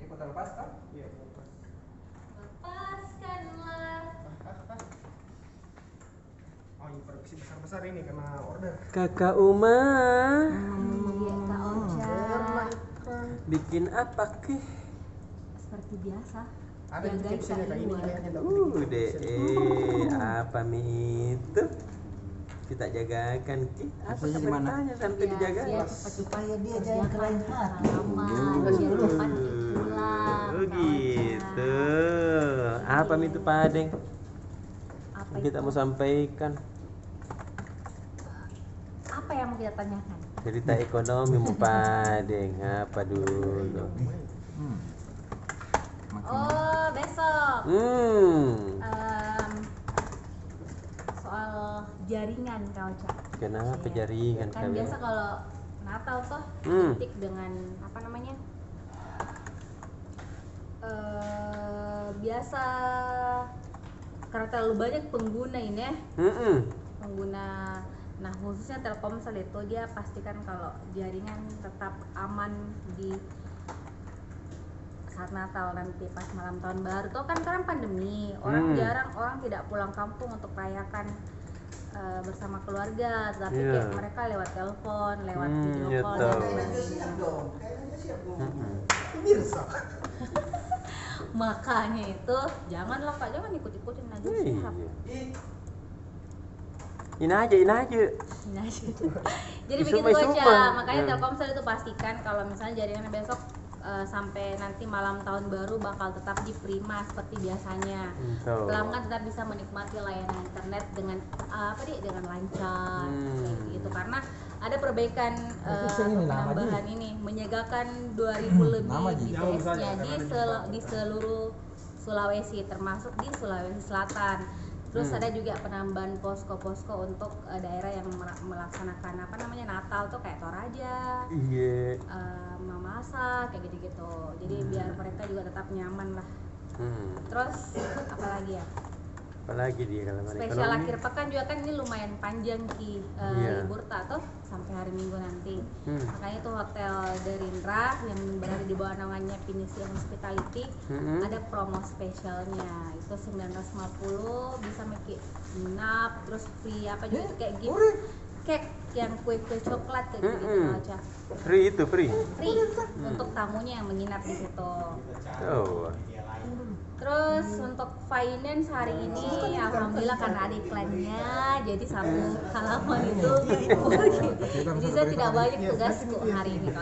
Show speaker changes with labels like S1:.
S1: Ikut lepas kan?
S2: Iya, lepas.
S3: Lepaskanlah.
S2: Oh, ini produksi besar-besar ini karena order.
S4: Kakak Uma
S3: Iya Kak Ocha.
S4: bikin apa ke?
S3: Seperti biasa.
S2: Ada di
S3: Jaga
S2: captionnya kayak ini
S3: keluar.
S2: kayaknya dong.
S4: Apa mi itu? Kita jagakan ki. Apa
S5: Captionnya di mana?
S4: sebenarnya sampai
S3: Biar
S4: dijaga?
S3: cepat
S5: Supaya dia
S3: kerjakan
S5: jangan ke lain hati.
S3: halaman, biar cepat pulang.
S4: Oh
S3: Kak
S4: gitu.
S3: Ocha.
S4: Apa mi itu Padeng?
S3: Apa
S4: Yang kita
S3: itu?
S4: mau sampaikan
S3: Apa yang mau kita tanyakan?
S4: cerita ekonomi mu Padeng. Apa dulu?
S3: Oh, besok. Soal jaringan Kak Ocha.
S4: Kenapa
S3: Iya.
S4: jaringan
S3: Kan
S4: kalian?
S3: biasa kalau Natal tuh
S4: Hmm.
S3: identik dengan apa namanya? Biasa karena terlalu banyak pengguna ini ya, pengguna. Nah, khususnya Telkomsel itu dia pastikan kalau jaringan tetap aman di saat Natal nanti pas malam tahun baru. Tuh kan sekarang pandemi, orang jarang, orang tidak pulang kampung untuk merayakan bersama keluarga, tetapi
S4: Iya.
S3: kayak mereka lewat telepon, lewat video
S4: iya
S3: call
S4: tahu.
S3: dan
S1: Kayaknya
S3: sebagainya.
S1: siap dong. Kayaknya siap dong.
S2: Pemirsa.
S3: Makanya itu janganlah Kak, jangan ikut-ikutin aja siap.
S4: Iya.
S1: Ih,
S4: Ini aja.
S3: Nah, jadi begitu
S4: Isuma-isuma.
S3: aja. Makanya
S4: Ya.
S3: Telkomsel itu pastikan kalau misalnya jaringannya besok sampai nanti malam tahun baru bakal tetap di prima seperti biasanya.
S4: Betul.
S3: Pelanggan tetap bisa menikmati layanan internet dengan dengan lancar kayak gitu, karena ada perbaikan penambahan ini menyegarkan 2000 lebih
S5: Nama aja.
S3: BTS-nya di seluruh Sulawesi, termasuk di Sulawesi Selatan. Terus ada juga penambahan posko-posko untuk daerah yang melaksanakan Natal tuh kayak Toraja,
S4: Iya.
S3: Mamasa kayak gitu-gitu. Jadi biar mereka juga tetap nyaman lah. Terus apalagi ya?
S4: Apalagi dia kalau mana
S3: Spesial
S4: ekonomi?
S3: akhir pekan juga kan ini lumayan panjang ki
S4: Iya.
S3: libur tak tuh sampai hari Minggu nanti.
S4: Hmm.
S3: Makanya itu Hotel Derindra yang berada di bawah naungannya Pinisi Hospitality ada promo spesialnya. Itu 950 bisa make nginap, terus free apa juga itu kayak gift cake yang kue-kue coklat kayak gitu aja.
S4: Free itu free.
S3: Free untuk tamunya yang menginap di situ.
S4: Oh.
S3: Terus untuk finance hari ini alhamdulillah karena ada iklannya, jadi satu halaman itu jadi saya tidak banyak tugasku hari ini.